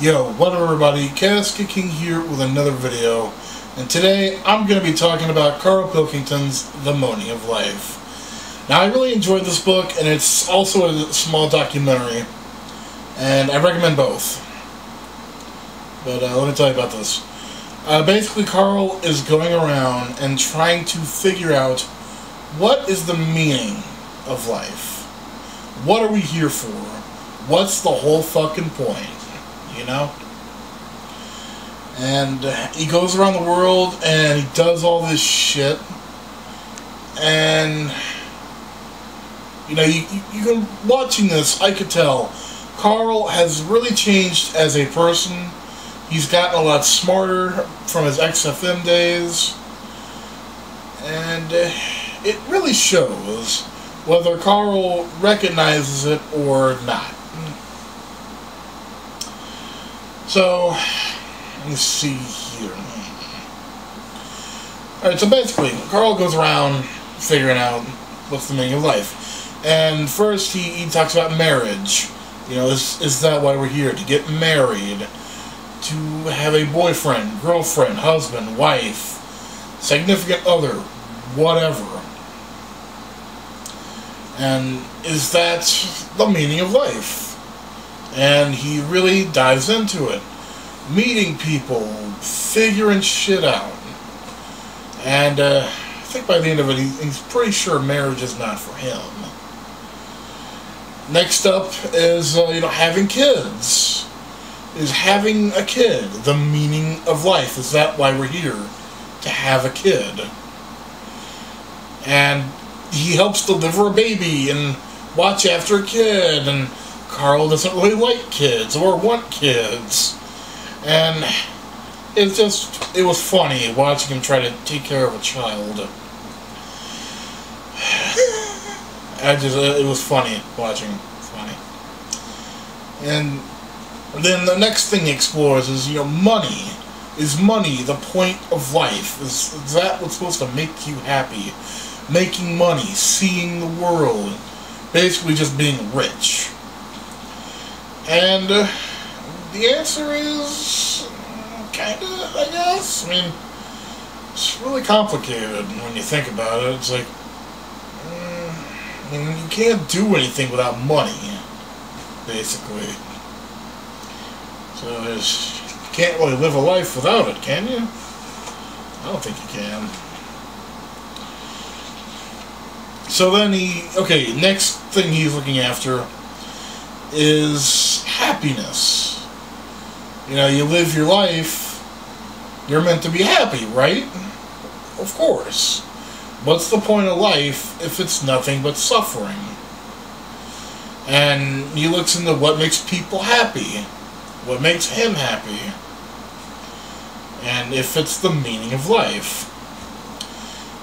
Yo, what up everybody, Casket King here with another video, and today I'm going to be talking about Karl Pilkington's The Moaning of Life. Now I really enjoyed this book, and it's also a small documentary, and I recommend both. But let me tell you about this. Basically Karl is going around and trying to figure out what is the meaning of life. What are we here for? What's the whole fucking point? You know? And he goes around the world and he does all this shit. And you know, you can, watching this, I could tell Karl has really changed as a person. He's gotten a lot smarter from his XFM days. And it really shows whether Karl recognizes it or not. So, let me see here. Alright, so basically, Karl goes around figuring out what's the meaning of life. And first, he talks about marriage. You know, is that why we're here? To get married? To have a boyfriend, girlfriend, husband, wife, significant other, whatever. And is that the meaning of life? And he really dives into it. Meeting people, figuring shit out. And I think by the end of it, he's pretty sure marriage is not for him. Next up is, you know, having kids. Is having a kid the meaning of life? Is that why we're here? To have a kid. And he helps deliver a baby and watch after a kid, and Karl doesn't really like kids or want kids. And it was funny watching him try to take care of a child. It was funny watching. Funny. And then the next thing he explores is, you know, money. Is money the point of life? Is that what's supposed to make you happy? Making money, seeing the world, basically just being rich. And the answer is kinda, I guess. I mean, it's really complicated when you think about it. It's like, I mean, you can't do anything without money, basically. So you can't really live a life without it, can you? I don't think you can. So then next thing he's looking after is happiness. You know, you live your life, you're meant to be happy, right? Of course. What's the point of life if it's nothing but suffering? And he looks into what makes people happy. What makes him happy? And if it's the meaning of life.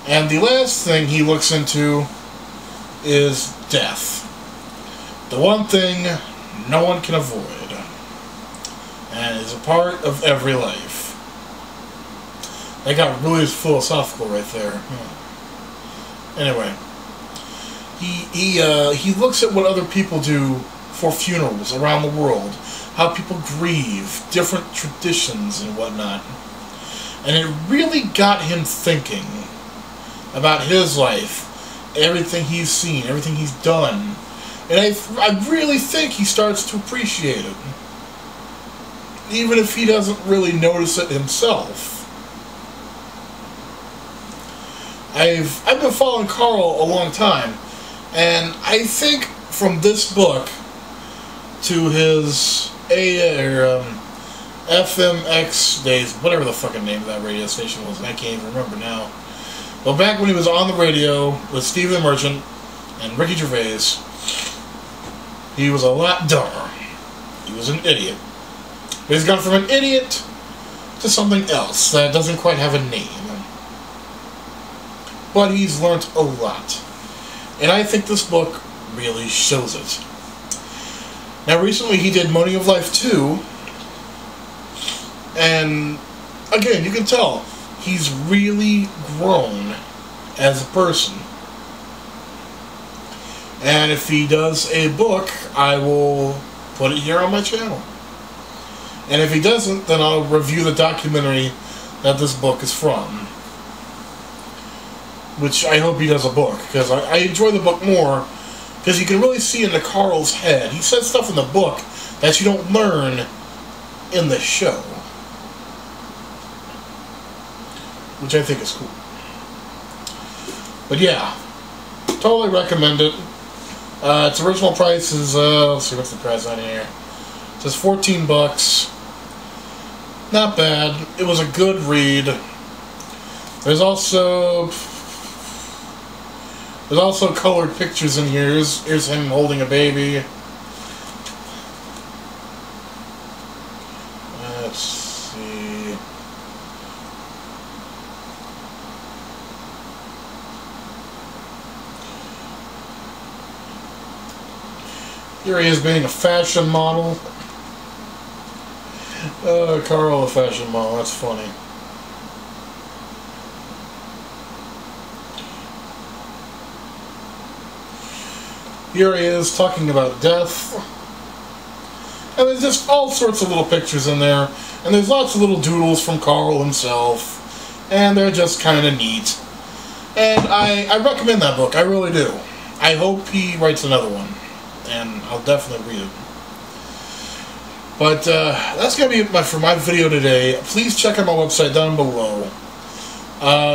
And the last thing he looks into is death. The one thing no one can avoid. And is a part of every life. That got really philosophical right there. Anyway. He looks at what other people do for funerals around the world. How people grieve, different traditions and whatnot. And it really got him thinking about his life, everything he's seen, everything he's done. And I really think he starts to appreciate it. Even if he doesn't really notice it himself. I've been following Karl a long time, and I think from this book to his FMX days, whatever the fucking name of that radio station was, I can't even remember now. Well, back when he was on the radio with Steve the Merchant and Ricky Gervais, he was a lot dumber. He was an idiot. But he's gone from an idiot to something else that doesn't quite have a name. But he's learned a lot. And I think this book really shows it. Now recently he did Moaning of Life 2. And again, you can tell he's really grown as a person. And if he does a book, I will put it here on my channel. And if he doesn't, then I'll review the documentary that this book is from. Which I hope he does a book, because I enjoy the book more, because you can really see into Karl's head. He says stuff in the book that you don't learn in the show. Which I think is cool. But yeah, totally recommend it. Its original price is, let's see, what's the price on here? It says $14. Not bad. It was a good read. There's also colored pictures in here. Here's him holding a baby. Let's see. Here he is being a fashion model. Karl, a fashion model. That's funny. Here he is talking about death. And there's just all sorts of little pictures in there. And there's lots of little doodles from Karl himself. And they're just kind of neat. And I recommend that book. I really do. I hope he writes another one. And I'll definitely read it. But that's going to be it for my video today. Please check out my website down below.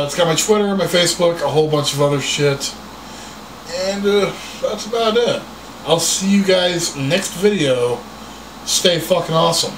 It's got my Twitter, my Facebook, a whole bunch of other shit. And that's about it. I'll see you guys next video. Stay fucking awesome.